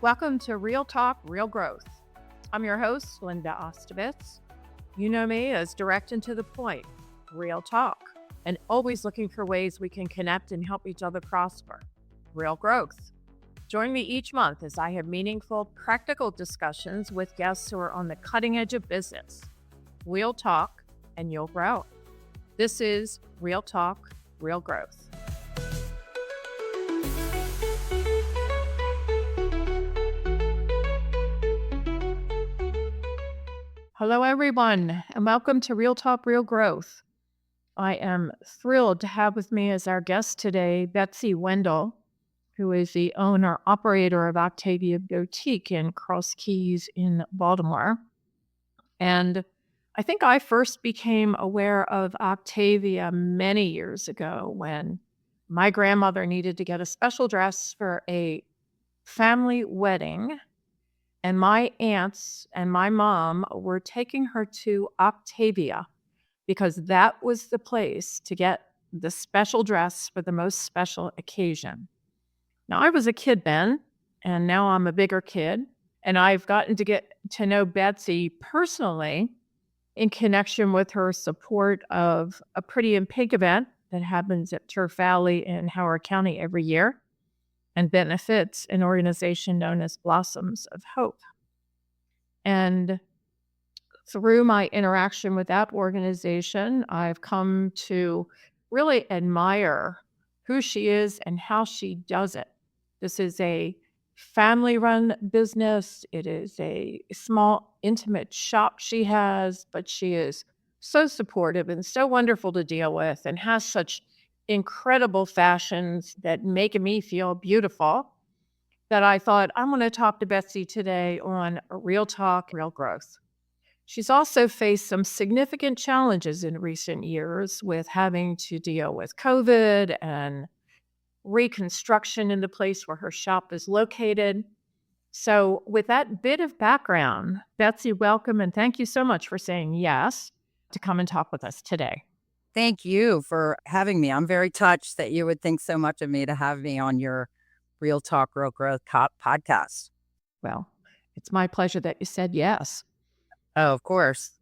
Welcome to Real Talk, Real Growth. I'm your host, Linda Ostovitz. You know me as direct and to the point, real talk, and always looking for ways we can connect and help each other prosper. Real growth. Join me each month as I have meaningful, practical discussions with guests who are on the cutting edge of business. We'll talk and you'll grow. This is Real Talk, Real Growth. Hello, everyone, and welcome to Real Talk, Real Growth. I am thrilled to have with me as our guest today, Betsy Wendell, who is the owner-operator of Octavia Boutique in Cross Keys in Baltimore. And I think I first became aware of Octavia many years ago when my grandmother needed to get a special dress for a family wedding. And my aunts and my mom were taking her to Octavia because that was the place to get the special dress for the most special occasion. Now, I was a kid then, and now I'm a bigger kid, and I've gotten to get to know Betsy personally in connection with her support of a Pretty in Pink event that happens at Turf Valley in Howard County every year, and benefits an organization known as Blossoms of Hope. And through my interaction with that organization, I've come to really admire who she is and how she does it. This is a family-run business. It is a small, intimate shop she has, but she is so supportive and so wonderful to deal with and has such incredible fashions that make me feel beautiful that I thought, I'm going to talk to Betsy today on Real Talk, Real Growth. She's also faced some significant challenges in recent years with having to deal with COVID and reconstruction in the place where her shop is located. So with that bit of background, Betsy, welcome, and thank you so much for saying yes to come and talk with us today. Thank you for having me. I'm very touched that you would think so much of me to have me on your Real Talk, Real Growth podcast. Well, it's my pleasure that you said yes. Oh, of course.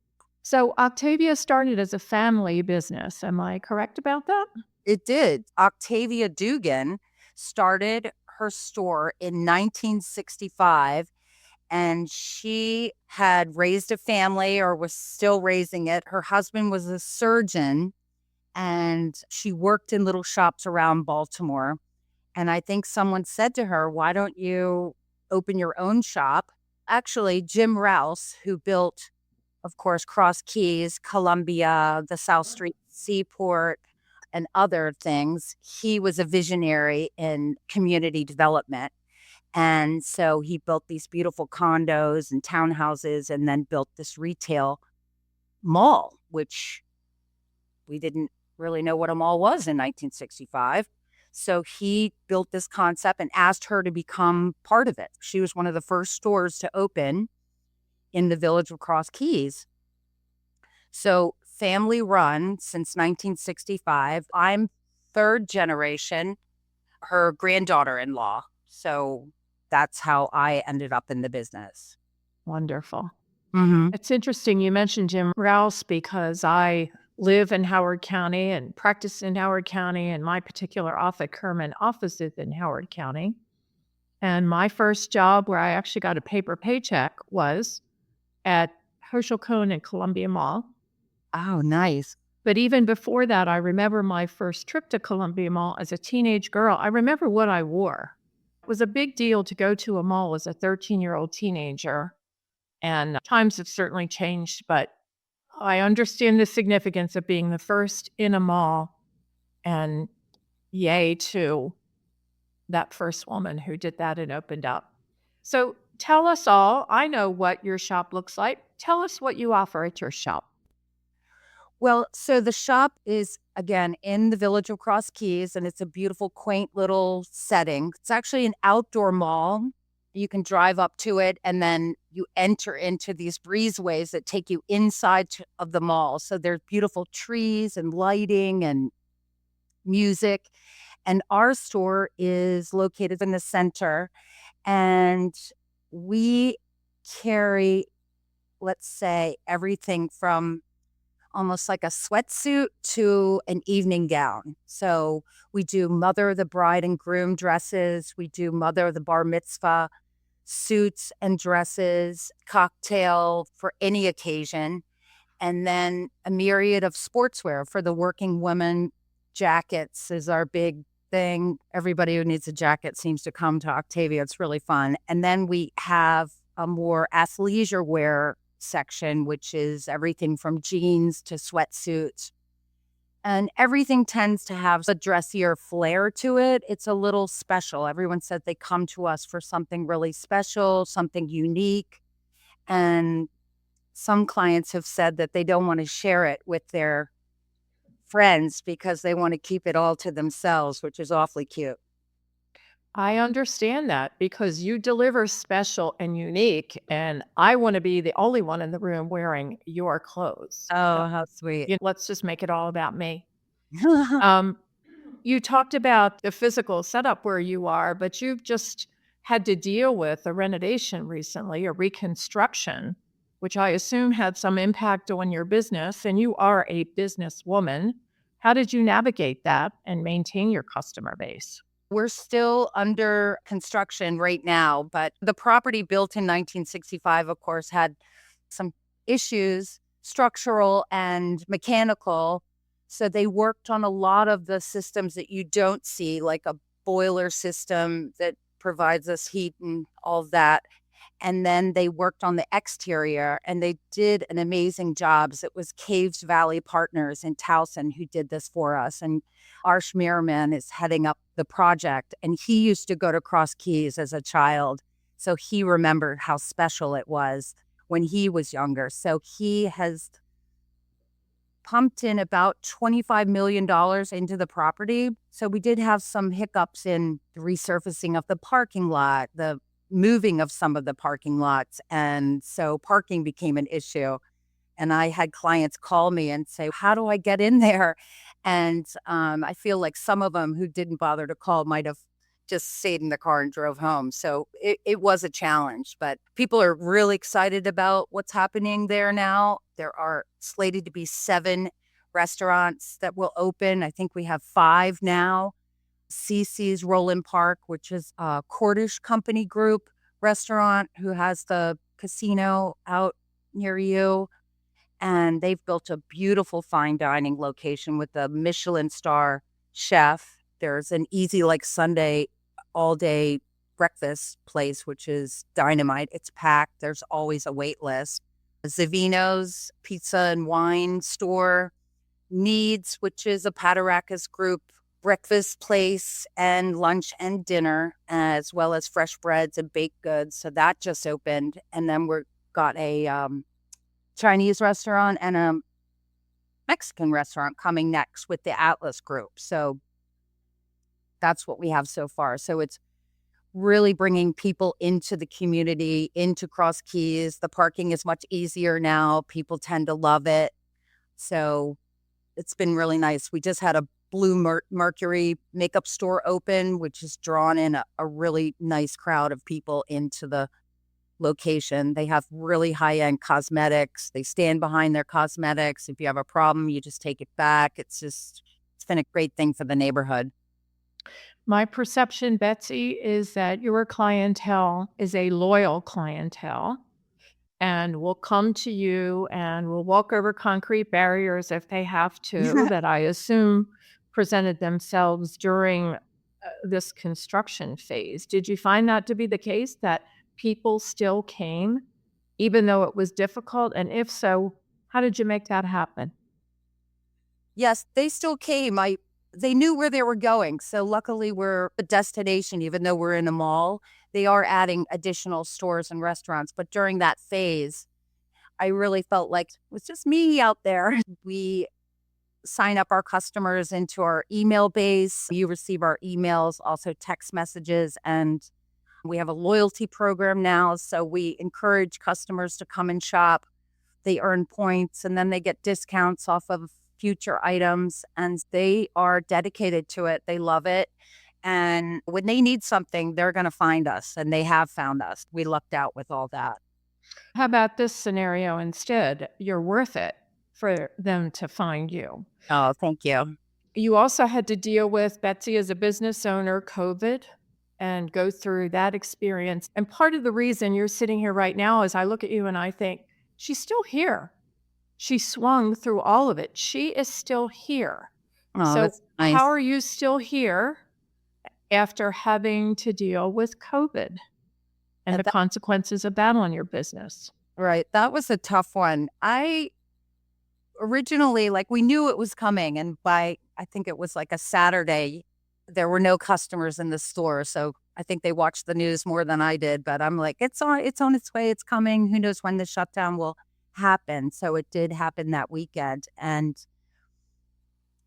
So Octavia started as a family business. Am I correct about that? It did. Octavia Dugan started her store in 1965. And she had raised a family or was still raising it. Her husband was a surgeon and she worked in little shops around Baltimore. And I think someone said to her, why don't you open your own shop? Actually, Jim Rouse, who built, of course, Cross Keys, Columbia, the South Street Seaport, and other things, he was a visionary in community development. And so he built these beautiful condos and townhouses and then built this retail mall, which we didn't really know what a mall was in 1965. So he built this concept and asked her to become part of it. She was one of the first stores to open in the village of Cross Keys. So family run since 1965. I'm third generation, her granddaughter-in-law. So that's how I ended up in the business. Wonderful. Mm-hmm. It's interesting you mentioned Jim Rouse because I live in Howard County and practice in Howard County, and my particular Kerman office is in Howard County. And my first job where I actually got a paper paycheck was at Herschel Cone and Columbia Mall. Oh, nice. But even before that, I remember my first trip to Columbia Mall as a teenage girl. I remember what I wore. It was a big deal to go to a mall as a 13-year-old teenager. And times have certainly changed, but I understand the significance of being the first in a mall, and yay to that first woman who did that and opened up. So tell us all, I know what your shop looks like. Tell us what you offer at your shop. Well, so the shop is, again, in the village of Cross Keys, and it's a beautiful, quaint little setting. It's actually an outdoor mall. You can drive up to it, and then you enter into these breezeways that take you inside of the mall. So there's beautiful trees and lighting and music. And our store is located in the center. And we carry, let's say, everything from almost like a sweatsuit to an evening gown. So we do mother of the bride and groom dresses. We do mother of the bar mitzvah suits and dresses, cocktail for any occasion, and then a myriad of sportswear for the working women. Jackets is our big thing. Everybody who needs a jacket seems to come to Octavia. It's really fun. And then we have a more athleisure wear section, which is everything from jeans to sweatsuits. And everything tends to have a dressier flair to it. It's a little special. Everyone said they come to us for something really special, something unique. And some clients have said that they don't want to share it with their friends because they want to keep it all to themselves, which is awfully cute. I understand that because you deliver special and unique, and I want to be the only one in the room wearing your clothes. Oh, how sweet. Let's just make it all about me. Um, you talked about the physical setup where you are, but you've just had to deal with a renovation recently, a reconstruction, which I assume had some impact on your business, and you are a businesswoman. How did you navigate that and maintain your customer base? We're still under construction right now, but the property built in 1965, of course, had some issues, structural and mechanical. So they worked on a lot of the systems that you don't see, like a boiler system that provides us heat and all of that. And then they worked on the exterior and they did an amazing job. It was Caves Valley Partners in Towson who did this for us. And Arsh Merriman is heading up the project. And he used to go to Cross Keys as a child. So he remembered how special it was when he was younger. So he has pumped in about $25 million into the property. So we did have some hiccups in the resurfacing of the parking lot, the moving of some of the parking lots. And so parking became an issue. And I had clients call me and say, how do I get in there? And I feel like some of them who didn't bother to call might have just stayed in the car and drove home. So it was a challenge, but people are really excited about what's happening there now. There are slated to be 7 restaurants that will open. I think we have 5 now. CC's Roland Park, which is a Cordish Company Group restaurant who has the casino out near you. And they've built a beautiful fine dining location with a Michelin star chef. There's an Easy Like Sunday all day breakfast place, which is dynamite. It's packed. There's always a wait list. Zavino's Pizza and Wine Store, Needs, which is a Pataracas group breakfast place and lunch and dinner, as well as fresh breads and baked goods. So that just opened. And then we're got a Chinese restaurant and a Mexican restaurant coming next with the Atlas Group. So that's what we have so far. So it's really bringing people into the community, into Cross Keys. The parking is much easier now. People tend to love it. So it's been really nice. We just had a Blue Mercury makeup store open, which has drawn in a really nice crowd of people into the location. They have really high-end cosmetics. They stand behind their cosmetics. If you have a problem, you just take it back. It's been a great thing for the neighborhood. My perception, Betsy, is that your clientele is a loyal clientele and will come to you and will walk over concrete barriers if they have to, that I assume presented themselves during this construction phase. Did you find that to be the case, that people still came even though it was difficult? And if so, how did you make that happen? Yes, they still came. They knew where they were going. So luckily we're a destination, even though we're in a mall. They are adding additional stores and restaurants. But during that phase, I really felt like it was just me out there. We sign up our customers into our email base. You receive our emails, also text messages, and we have a loyalty program now. So we encourage customers to come and shop. They earn points and then they get discounts off of future items, and they are dedicated to it. They love it. And when they need something, they're going to find us, and they have found us. We lucked out with all that. How about this scenario instead? You're worth it for them to find you. Oh, thank you. You also had to deal with Betsy as a business owner, COVID, and go through that experience. And part of the reason you're sitting here right now is I look at you and I think, she's still here. She swung through all of it. She is still here. Oh, So, that's how nice. are you still here after having to deal with COVID and And the consequences of that on your business? right. That was a tough one. I originally, like, we knew it was coming. And by, I think it was like a Saturday, there were no customers in the store. So I think they watched the news more than I did. But I'm like, it's on its way. It's coming. Who knows when the shutdown will happen? So it did happen that weekend. And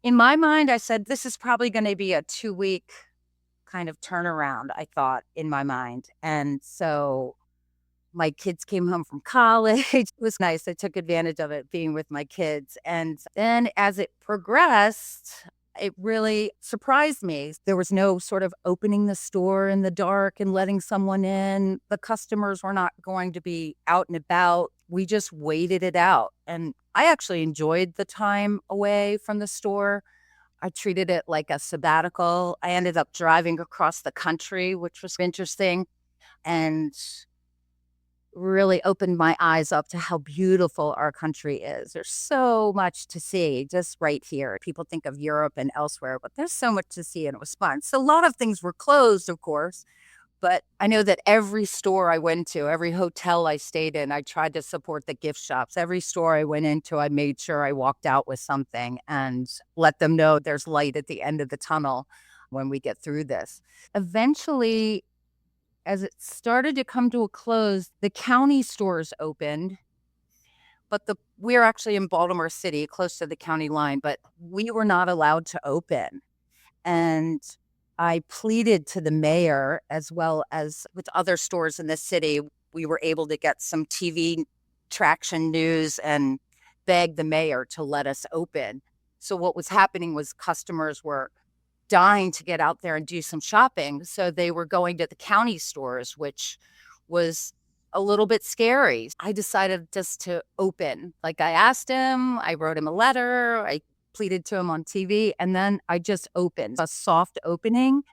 in my mind, I said, this is probably going to be a 2-week kind of turnaround, I thought in my mind. And so my kids came home from college. It was nice. I took advantage of it being with my kids. And then as it progressed, it really surprised me. There was no sort of opening the store in the dark and letting someone in. The customers were not going to be out and about. We just waited it out. And I actually enjoyed the time away from the store. I treated it like a sabbatical. I ended up driving across the country, which was interesting. And really opened my eyes up to how beautiful our country is. There's so much to see just right here. People think of Europe and elsewhere, but there's so much to see, and it was fun. So a lot of things were closed, of course, but I know that every store I went to, every hotel I stayed in, I tried to support the gift shops. Every store I went into, I made sure I walked out with something and let them know there's light at the end of the tunnel when we get through this. Eventually, as it started to come to a close, the county stores opened, but we're actually in Baltimore City, close to the county line, but we were not allowed to open. And I pleaded to the mayor, as well as with other stores in the city. We were able to get some TV traction news and beg the mayor to let us open. So what was happening was customers were dying to get out there and do some shopping. So they were going to the county stores, which was a little bit scary. I decided just to open. Like, I asked him, I wrote him a letter, I pleaded to him on TV, and then I just opened a soft opening.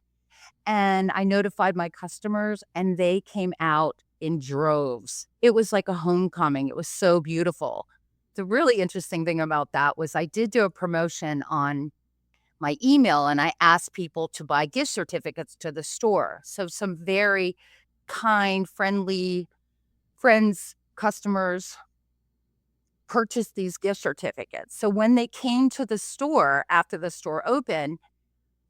And I notified my customers, and they came out in droves. It was like a homecoming. It was so beautiful. The really interesting thing about that was I did do a promotion on my email, and I asked people to buy gift certificates to the store. So some very kind, friendly friends, customers purchased these gift certificates. So when they came to the store after the store opened,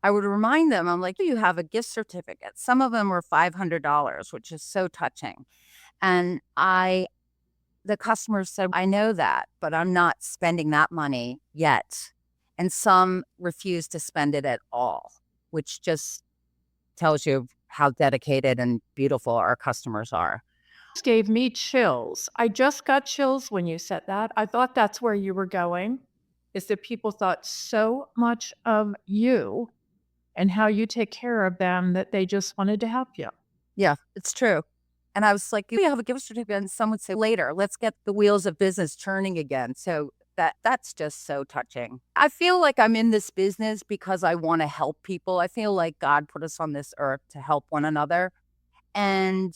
I would remind them, I'm like, you have a gift certificate. Some of them were $500, which is so touching. And the customers said, I know that, but I'm not spending that money yet. And some refused to spend it at all, which just tells you how dedicated and beautiful our customers are. This gave me chills. I just got chills when you said that. I thought that's where you were going, is that people thought so much of you and how you take care of them that they just wanted to help you. Yeah, it's true. And I was like, you have a gift certificate, and some would say later, let's get the wheels of business turning again. So that's just so touching. I feel like I'm in this business because I want to help people. I feel like God put us on this earth to help one another. And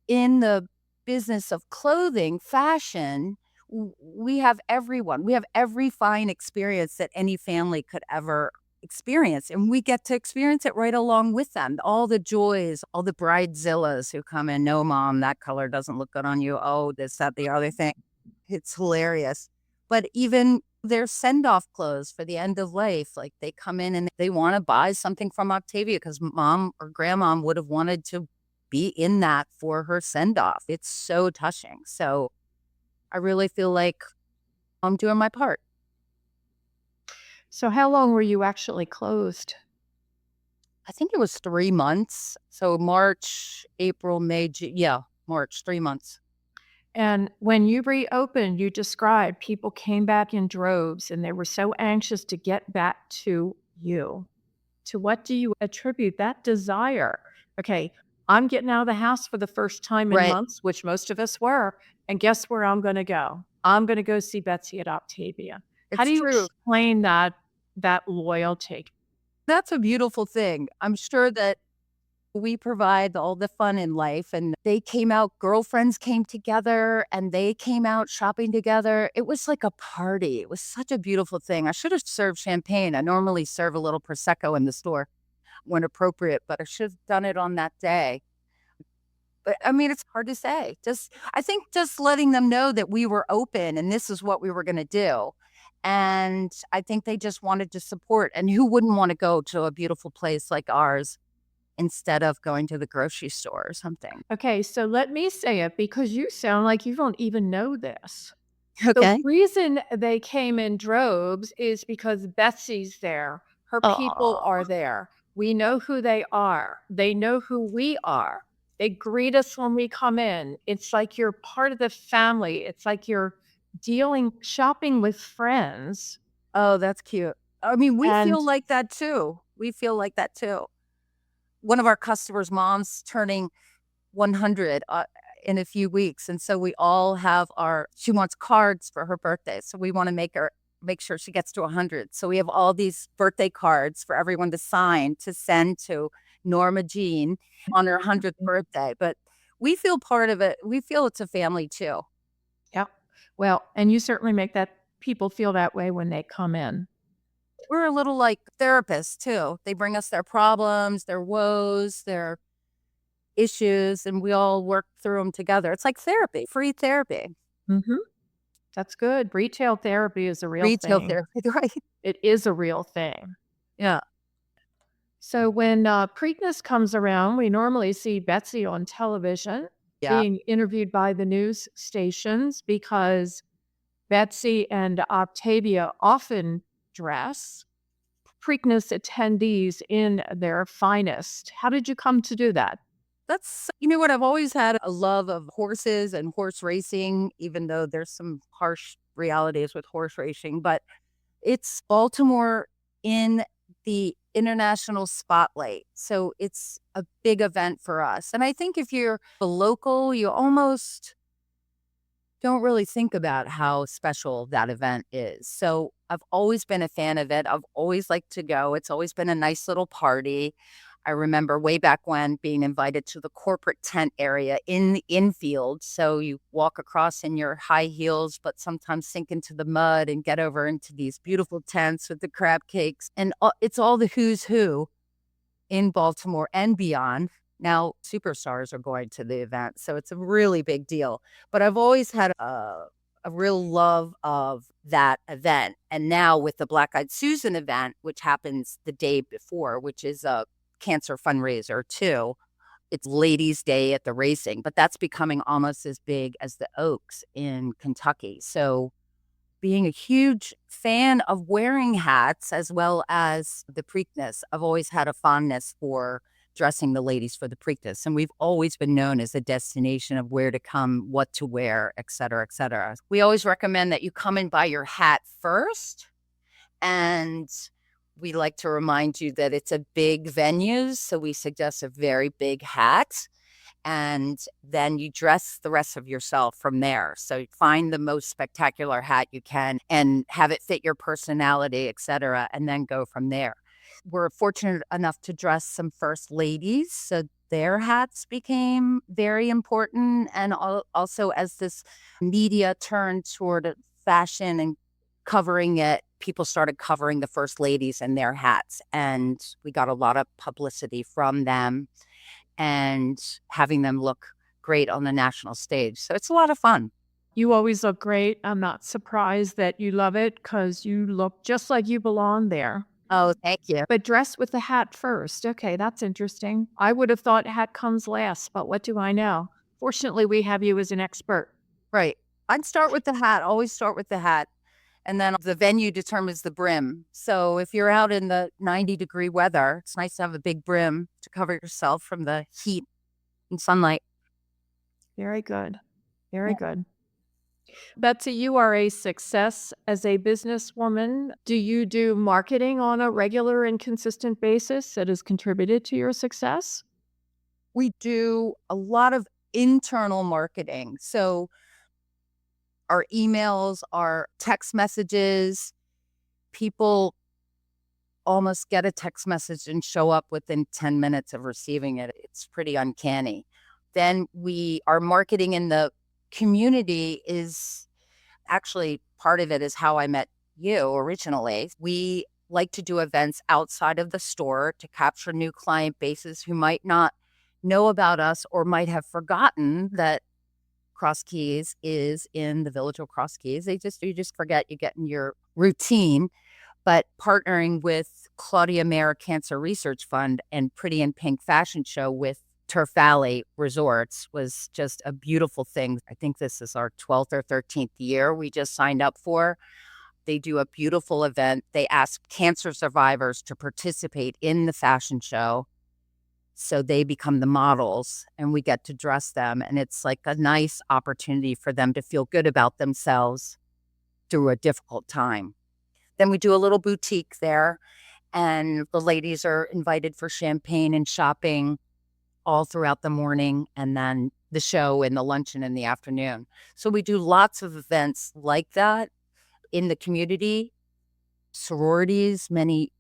in the business of clothing, fashion, we have everyone. We have every fine experience that any family could ever experience, and we get to experience it right along with them. All the joys, all the bridezillas who come in, no, mom, that color doesn't look good on you. Oh, this, that, the other thing. It's hilarious. But even their send-off clothes for the end of life, like, they come in and they want to buy something from Octavia because mom or grandmom would have wanted to be in that for her send-off. It's so touching. So I really feel like I'm doing my part. So, how long were you actually closed? I think it was 3 months. So March, April, May, yeah, March, 3 months. And when you reopened, you described people came back in droves and they were so anxious to get back to you. To what do you attribute that desire? Okay, I'm getting out of the house for the first time in Right. months, which most of us were, and guess where I'm gonna go? I'm gonna go see Betsy at Octavia. How It's do you true. explain that loyalty? That's a beautiful thing. I'm sure that we provide all the fun in life, and they came out, girlfriends came together and they came out shopping together. It was like a party. It was such a beautiful thing. I should have served champagne. I normally serve a little prosecco in the store when appropriate, but I should have done it on that day. But I mean, it's hard to say. Just I think just letting them know that we were open and this is what we were going to do. And I think they just wanted to support. And who wouldn't want to go to a beautiful place like ours instead of going to the grocery store or something? Okay, so let me say it because you sound like you don't even know this. The Okay. reason they came in droves is because Betsy's there. Her people Oh, are there. We know who they are. They know who we are. They greet us when we come in. It's like you're part of the family. It's like you're shopping with friends. oh, that's cute. I mean, we And feel like that too. We feel like that too. One of our customers' moms turning 100 in a few weeks. And so we all have she wants cards for her birthday. So we want to make sure she gets to 100. So we have all these birthday cards for everyone to sign to send to Norma Jean on her 100th birthday. But we feel part of it. We feel it's a family too. yeah, well, and you certainly make that people feel that way when they come in. We're a little like therapists too. They bring us their problems, their woes, their issues, and we all work through them together. It's like therapy, free therapy, Mhm. That's good. Retail therapy is a real retail thing. therapy, right? It is a real thing. Yeah. So when Preakness comes around, we normally see Betsy on television Yeah. being interviewed by the news stations because Betsy and Octavia often dress Preakness attendees in their finest. How did you come to do that? You know what? I've always had a love of horses and horse racing, even though there's some harsh realities with horse racing. But it's Baltimore in the international spotlight. So it's a big event for us. And I think if you're a local, you almost don't really think about how special that event is. So I've always been a fan of it. I've always liked to go. It's always been a nice little party. I remember way back when being invited to the corporate tent area in the infield. So you walk across in your high heels, but sometimes sink into the mud and get over into these beautiful tents with the crab cakes. And it's all the who's who in Baltimore and beyond. Now, superstars are going to the event, so it's a really big deal. But I've always had a real love of that event. And now with the Black Eyed Susan event, which happens the day before, which is a cancer fundraiser too, it's Ladies' Day at the racing, but that's becoming almost as big as the Oaks in Kentucky. So being a huge fan of wearing hats as well as the Preakness, I've always had a fondness for dressing the ladies for the Preakness. And we've always been known as a destination of where to come, what to wear, et cetera, et cetera. We always recommend that you come and buy your hat first. And we like to remind you that it's a big venue. So we suggest a very big hat, and then you dress the rest of yourself from there. So find the most spectacular hat you can and have it fit your personality, et cetera, and then go from there. We're fortunate enough to dress some first ladies, so their hats became very important. And also, as this media turned toward fashion and covering it, people started covering the first ladies and their hats, and we got a lot of publicity from them and having them look great on the national stage. So it's a lot of fun. You always look great. I'm not surprised that you love it because you look just like you belong there. Oh, thank you. But dress with the hat first. Okay, that's interesting. I would have thought hat comes last, but what do I know? Fortunately, we have you as an expert. Right. I'd start with the hat, always start with the hat. And then the venue determines the brim. So if you're out in the 90-degree weather, it's nice to have a big brim to cover yourself from the heat and sunlight. Very good. Very Yeah. good. Betsy, you are a success as a businesswoman. Do you do marketing on a regular and consistent basis that has contributed to your success? We do a lot of internal marketing. So our emails, our text messages, people almost get a text message and show up within 10 minutes of receiving it. It's pretty uncanny. Then our marketing in the community is actually part of it is how I met you originally. We like to do events outside of the store to capture new client bases who might not know about us or might have forgotten that Cross Keys is in the village of Cross Keys. You just forget, you get in your routine. But partnering with Claudia Mayer Cancer Research Fund and Pretty in Pink Fashion Show with Turf Valley Resorts was just a beautiful thing. I think this is our 12th or 13th year we just signed up for. They do a beautiful event. They ask cancer survivors to participate in the fashion show. So they become the models and we get to dress them. And it's like a nice opportunity for them to feel good about themselves through a difficult time. Then we do a little boutique there, and the ladies are invited for champagne and shopping all throughout the morning, and then the show and the luncheon in the afternoon. So we do lots of events like that in the community. Sororities, many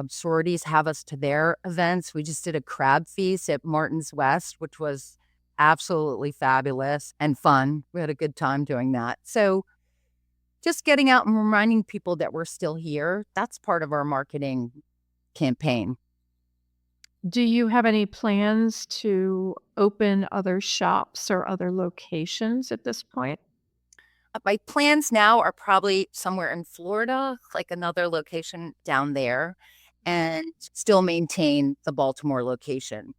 sororities have us to their events. We just did a crab feast at Martin's West, which was absolutely fabulous and fun. We had a good time doing that. So just getting out and reminding people that we're still here, that's part of our marketing campaign. Do you have any plans to open other shops or other locations at this point? My plans now are probably somewhere in Florida, like another location down there, and still maintain the Baltimore location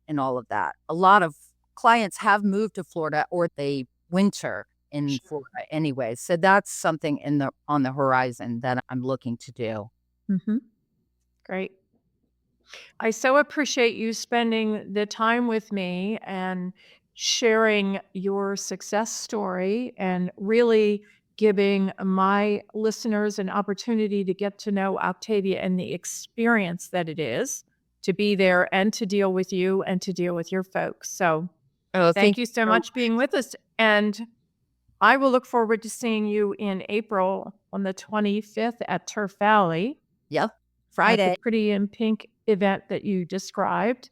and all of that. A lot of clients have moved to Florida or they winter in Florida anyway. So that's something on the horizon that I'm looking to do. Mm-hmm. Great. I so appreciate you spending the time with me and sharing your success story and really giving my listeners an opportunity to get to know Octavia and the experience that it is to be there and to deal with you and to deal with your folks. So Oh, thank you so much being with us. And I will look forward to seeing you in April on the 25th at Turf Valley. Yep. At Friday. the Pretty in Pink event that you described.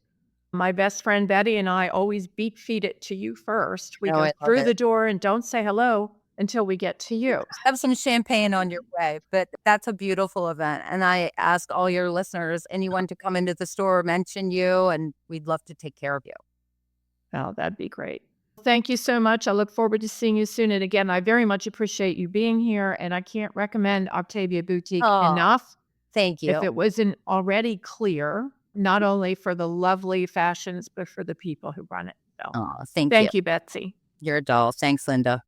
My best friend Betty and I always beat feed it to you first. We Oh, go I love through it. the door and don't say hello until we get to you. Have some champagne on your way, but that's a beautiful event. And I ask all your listeners, anyone to come into the store, mention you, and we'd love to take care of you. Oh, that'd be great. Thank you so much. I look forward to seeing you soon. And again, I very much appreciate you being here. And I can't recommend Octavia Boutique enough. Thank you. If it wasn't already clear, not only for the lovely fashions, but for the people who run it. So Thank you, Betsy. You're a doll. Thanks, Linda.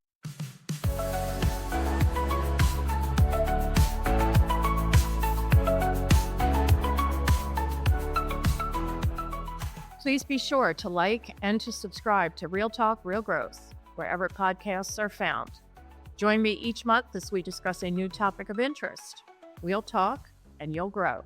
Please be sure to like and to subscribe to Real Talk, Real Growth, wherever podcasts are found. Join me each month as we discuss a new topic of interest. We'll talk and you'll grow.